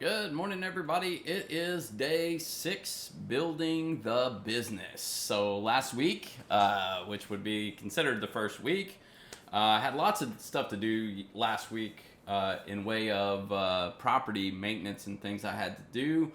Good morning, everybody. It is day 6, building the business. So last week, which would be considered the first week, I had lots of stuff to do last week in way of property maintenance and things I had to do.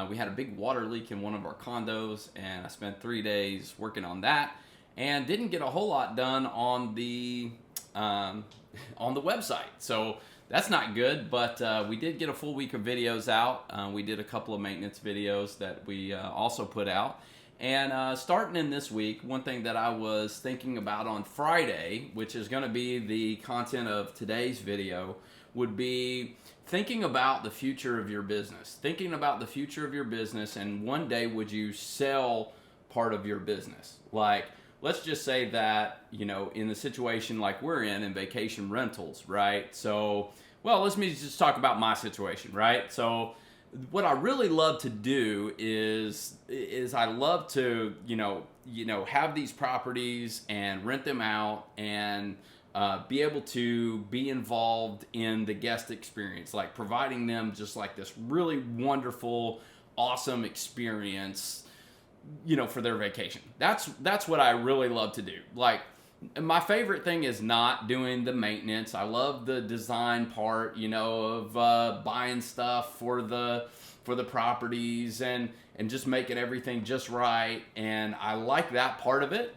We had a big water leak in one of our condos, and I spent 3 days working on that, and didn't get a whole lot done on the website. So that's not good, but we did get a full week of videos out. We did a couple of maintenance videos that we also put out. And starting in this week, one thing that I was thinking about on Friday, which is going to be the content of today's video, would be thinking about the future of your business. Thinking about the future of your business, and one day would you sell part of your business? Like, let's just say that, in the situation like we're in vacation rentals, right? So, well, let me just talk about my situation, right? So what I really love to do is I love to, have these properties and rent them out and be able to be involved in the guest experience, like providing them just like this really wonderful, awesome experience, for their vacation. That's what I really love to do. Like, my favorite thing is not doing the maintenance. I love the design part, of buying stuff for the properties and just making everything just right. And I like that part of it.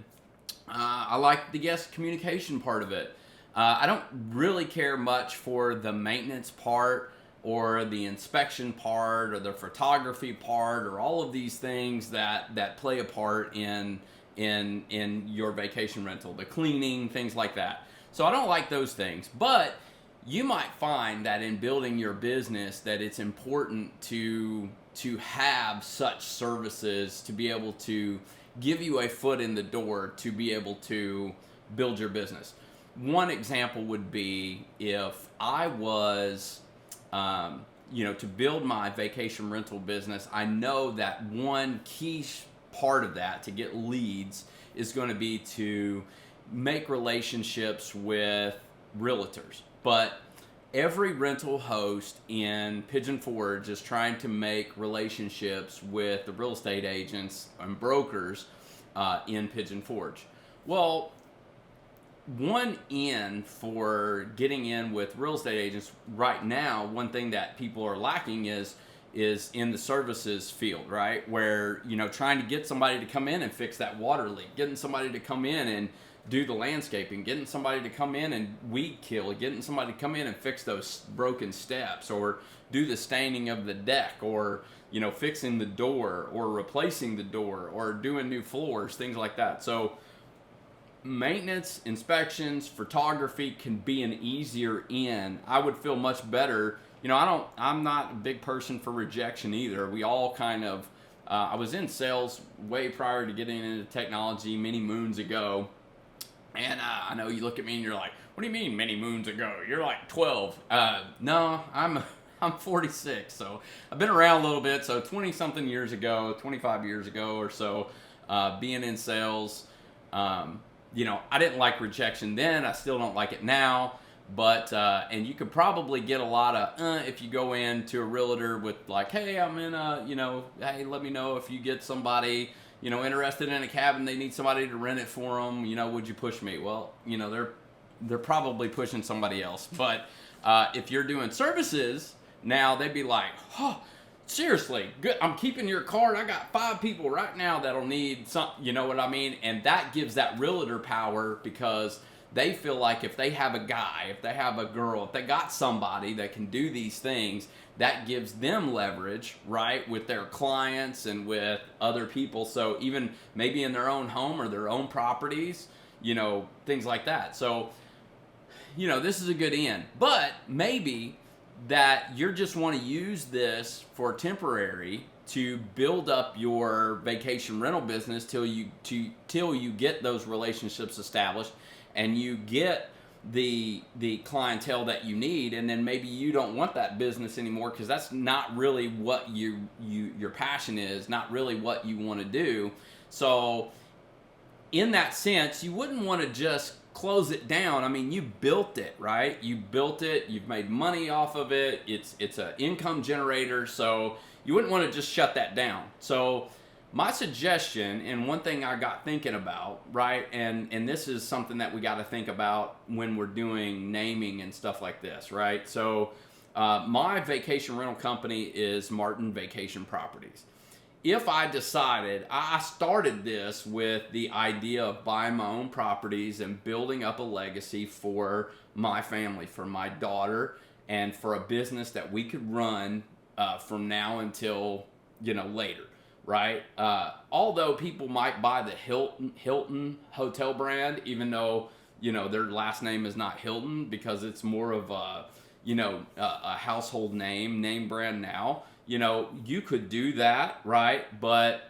I like the guest communication part of it. I don't really care much for the maintenance part, or the inspection part, or the photography part, or all of these things that play a part in your vacation rental, the cleaning, things like that. So I don't like those things, but you might find that in building your business that it's important to have such services to be able to give you a foot in the door to be able to build your business. One example would be if I was to build my vacation rental business, I know that one key part of that to get leads is going to be to make relationships with realtors. But every rental host in Pigeon Forge is trying to make relationships with the real estate agents and brokers in Pigeon Forge. Well, one in for getting in with real estate agents right now, one thing that people are lacking is in the services field, right? Where, trying to get somebody to come in and fix that water leak, getting somebody to come in and do the landscaping, getting somebody to come in and weed kill, getting somebody to come in and fix those broken steps, or do the staining of the deck, or, fixing the door, or replacing the door, or doing new floors, things like that. So maintenance, inspections, photography can be an easier in. I would feel much better. I'm not a big person for rejection either. We all kind of, I was in sales way prior to getting into technology many moons ago. And I know you look at me and you're like, what do you mean many moons ago? You're like 12. No, I'm 46. So I've been around a little bit. So 20 something years ago, 25 years ago or so, being in sales, I didn't like rejection then. I still don't like it now. But, and you could probably get a lot of, if you go into a realtor with like, hey, I'm in hey, let me know if you get somebody, interested in a cabin, they need somebody to rent it for them, would you push me? Well, they're probably pushing somebody else. But, if you're doing services, now they'd be like, oh, seriously, good. I'm keeping your card. I got 5 people right now that'll need something, you know what I mean? And that gives that realtor power, because they feel like if they have a guy, if they have a girl, if they got somebody that can do these things, that gives them leverage, right, with their clients and with other people. So even maybe in their own home or their own properties, things like that. So, this is a good end. But maybe that you just want to use this for temporary to build up your vacation rental business till you get those relationships established and you get the clientele that you need, and then maybe you don't want that business anymore because that's not really what your passion is, not really what you want to do. So in that sense, you wouldn't want to just close it down, I mean, you built it, right? You built it, you've made money off of it, it's an income generator, so you wouldn't want to just shut that down. So my suggestion, and one thing I got thinking about, right, and this is something that we got to think about when we're doing naming and stuff like this, right? So my vacation rental company is Martin Vacation Properties. If I decided, I started this with the idea of buying my own properties and building up a legacy for my family, for my daughter, and for a business that we could run from now until, later, right? Although people might buy the Hilton hotel brand, even though, their last name is not Hilton, because it's more of a household name brand now. You could do that, right? But,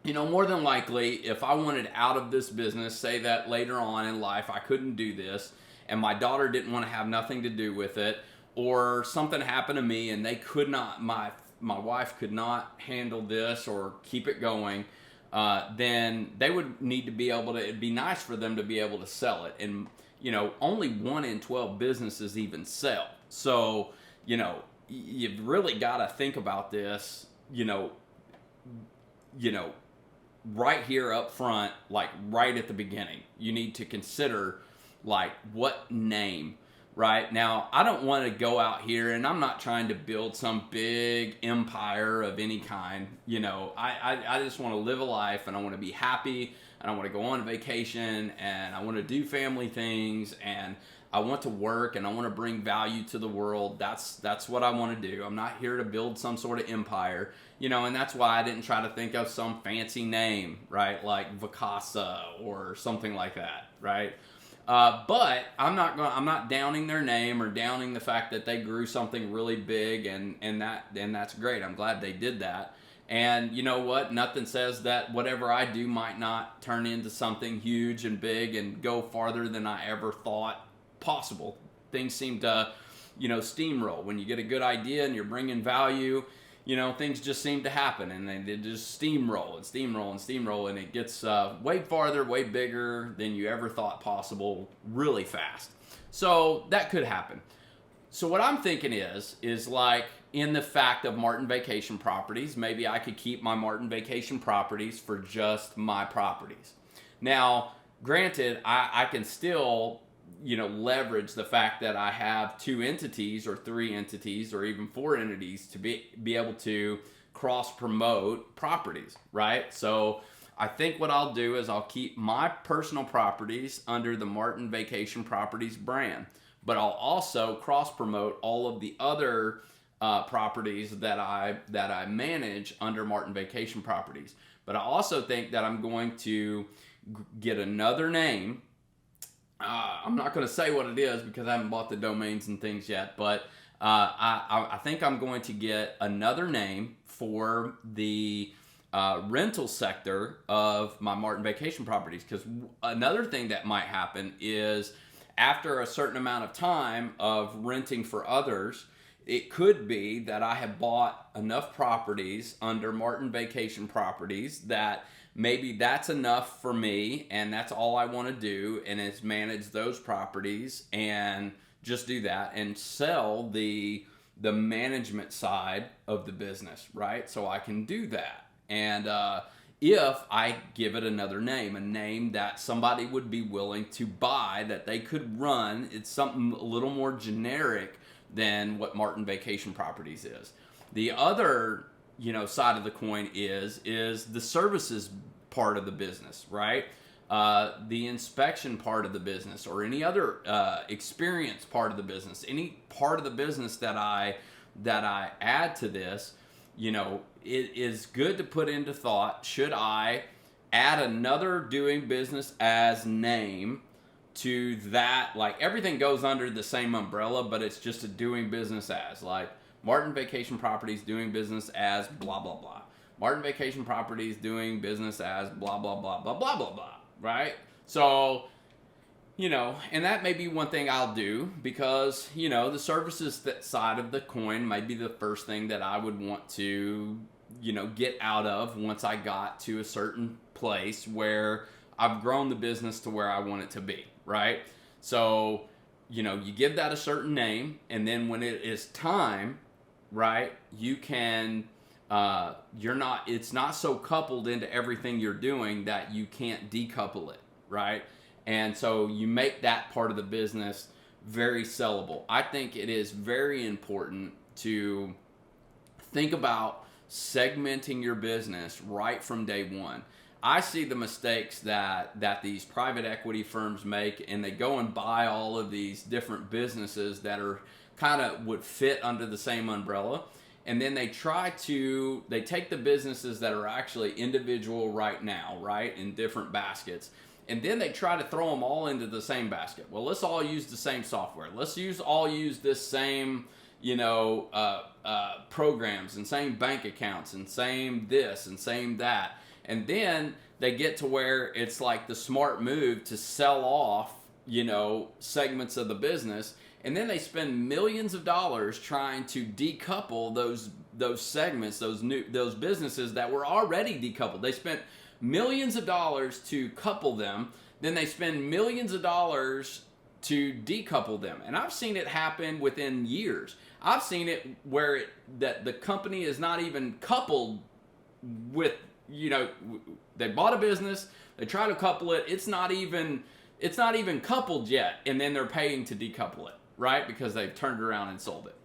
more than likely, if I wanted out of this business, say that later on in life I couldn't do this, and my daughter didn't want to have nothing to do with it, or something happened to me and they could not, my wife could not handle this or keep it going, then they would need to be able to, it'd be nice for them to be able to sell it. And, only 1 in 12 businesses even sell. So, you've really got to think about this, right here up front, like right at the beginning. You need to consider, like, what name, right? Now, I don't want to go out here, and I'm not trying to build some big empire of any kind. I just want to live a life, and I want to be happy, and I want to go on vacation, and I want to do family things, and I want to work, and I want to bring value to the world. That's what I want to do. I'm not here to build some sort of empire, and that's why I didn't try to think of some fancy name, right? Like Vacasa or something like that, right? But I'm not downing their name or downing the fact that they grew something really big, and that's great. I'm glad they did that. And you know what? Nothing says that whatever I do might not turn into something huge and big and go farther than I ever thought possible. Things seem to, steamroll. When you get a good idea and you're bringing value, things just seem to happen, and they just steamroll and steamroll and steamroll, and it gets way farther, way bigger than you ever thought possible, really fast. So that could happen. So what I'm thinking is like, in the fact of Martin Vacation Properties, maybe I could keep my Martin Vacation Properties for just my properties. Now, granted, I can still leverage the fact that I have 2 entities or 3 entities or even 4 entities to be able to cross-promote properties, right? So I think what I'll do is I'll keep my personal properties under the Martin Vacation Properties brand, but I'll also cross-promote all of the other properties that I manage under Martin Vacation Properties. But I also think that I'm going to get another name. I'm not going to say what it is because I haven't bought the domains and things yet, but I think I'm going to get another name for the rental sector of my Martin Vacation Properties, because another thing that might happen is after a certain amount of time of renting for others, it could be that I have bought enough properties under Martin Vacation Properties that maybe that's enough for me, and that's all I want to do, and is manage those properties and just do that and sell the management side of the business, right? So I can do that. And if I give it another name, a name that somebody would be willing to buy, that they could run, it's something a little more generic than what Martin Vacation Properties is. The other side of the coin is the services part of the business, right? The inspection part of the business, or any other experience part of the business, any part of the business that I add to this, it is good to put into thought, should I add another doing business as name to that? Like, everything goes under the same umbrella, but it's just a doing business as, like, Martin Vacation Properties doing business as blah, blah, blah. Martin Vacation Properties doing business as blah, blah, blah, blah, blah, blah, blah, right? So, and that may be one thing I'll do, because, the services side of the coin might be the first thing that I would want to, get out of once I got to a certain place where I've grown the business to where I want it to be, right? So, you give that a certain name, and then when it is time, right, you can, it's not so coupled into everything you're doing that you can't decouple it, right? And so you make that part of the business very sellable. I think it is very important to think about segmenting your business right from day one. I see the mistakes that these private equity firms make, and they go and buy all of these different businesses that are kind of would fit under the same umbrella. And then they take the businesses that are actually individual right now, right, in different baskets. And then they try to throw them all into the same basket. Well, let's all use the same software. Let's all use this same, programs and same bank accounts and same this and same that. And then they get to where it's like the smart move to sell off, segments of the business. And then they spend millions of dollars trying to decouple those segments, those businesses that were already decoupled. They spent millions of dollars to couple them. Then they spend millions of dollars to decouple them. And I've seen it happen within years. I've seen it where that the company is not even coupled with, they bought a business, they try to couple it, it's not even coupled yet, and then they're paying to decouple it, right? Because they've turned around and sold it.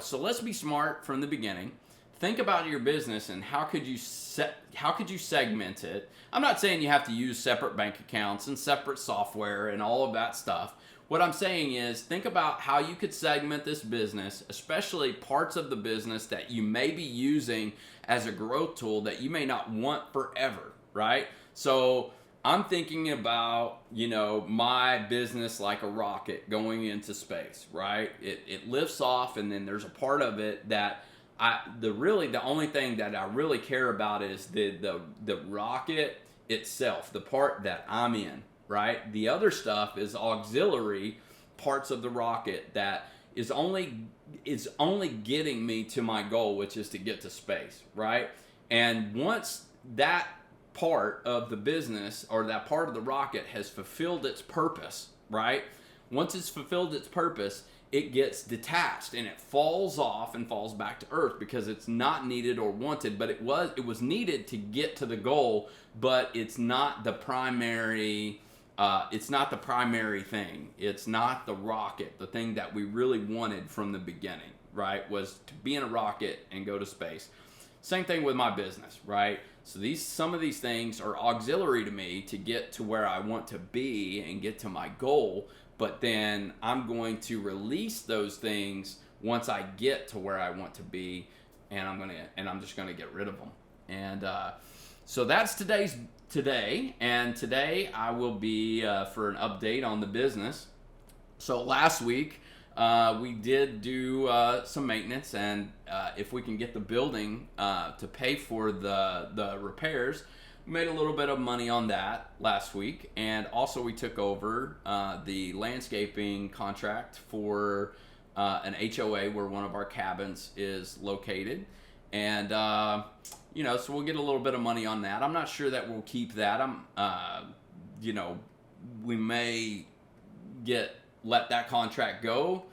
So let's be smart from the beginning. Think about your business and how could you segment it. I'm not saying you have to use separate bank accounts and separate software and all of that stuff. What I'm saying is think about how you could segment this business, especially parts of the business that you may be using as a growth tool that you may not want forever, right? So I'm thinking about, my business like a rocket going into space, right? It lifts off, and then there's a part of it that the only thing that I really care about is the rocket itself, the part that I'm in, right? The other stuff is auxiliary parts of the rocket that is only getting me to my goal, which is to get to space, right? And once that part of the business or that part of the rocket has fulfilled its purpose, right? Once it's fulfilled its purpose, it gets detached and it falls off and falls back to earth because it's not needed or wanted, but it was needed to get to the goal, but it's not the primary thing. It's not the rocket. The thing that we really wanted from the beginning, right, was to be in a rocket and go to space. Same thing with my business, right? So some of these things are auxiliary to me to get to where I want to be and get to my goal, but then I'm going to release those things once I get to where I want to be, and I'm just gonna get rid of them. And so that's today, and today I will be for an update on the business. So last week we did do some maintenance, and if we can get the building to pay for the repairs, we made a little bit of money on that last week. And also we took over the landscaping contract for an HOA where one of our cabins is located. And so we'll get a little bit of money on that. I'm not sure that we'll keep that. We may let that contract go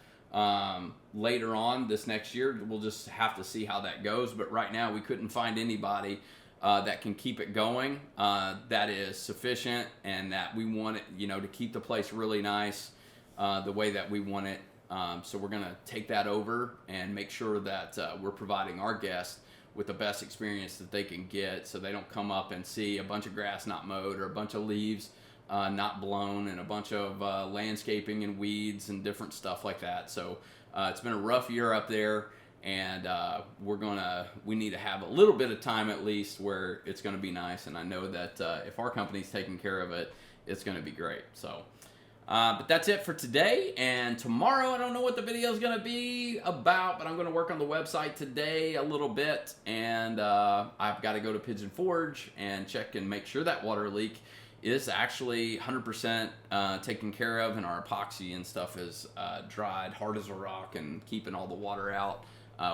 later on this next year. We'll just have to see how that goes. But right now we couldn't find anybody that can keep it going, that is sufficient, and that we want it, to keep the place really nice the way that we want it. So we're going to take that over and make sure that we're providing our guests with the best experience that they can get, so they don't come up and see a bunch of grass not mowed or a bunch of leaves not blown and a bunch of landscaping and weeds and different stuff like that. So it's been a rough year up there, and we need to have a little bit of time at least where it's going to be nice. And I know that if our company's taking care of it, it's going to be great. So but that's it for today, and tomorrow I don't know what the video is going to be about, but I'm going to work on the website today a little bit, and I've got to go to Pigeon Forge and check and make sure that water leak is actually 100% taken care of, and our epoxy and stuff is dried hard as a rock and keeping all the water out.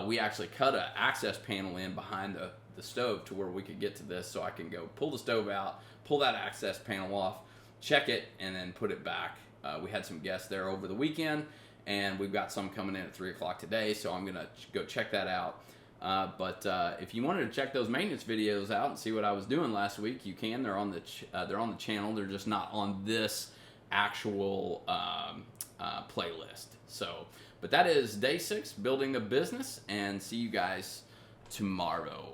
We actually cut an access panel in behind the stove to where we could get to this, so I can go pull the stove out, pull that access panel off, check it, and then put it back. We had some guests there over the weekend, and we've got some coming in at 3 o'clock today, so I'm going to go check that out. But if you wanted to check those maintenance videos out and see what I was doing last week, you can. They're on the channel. They're just not on this actual playlist. So, but that is day 6, building a business, and see you guys tomorrow.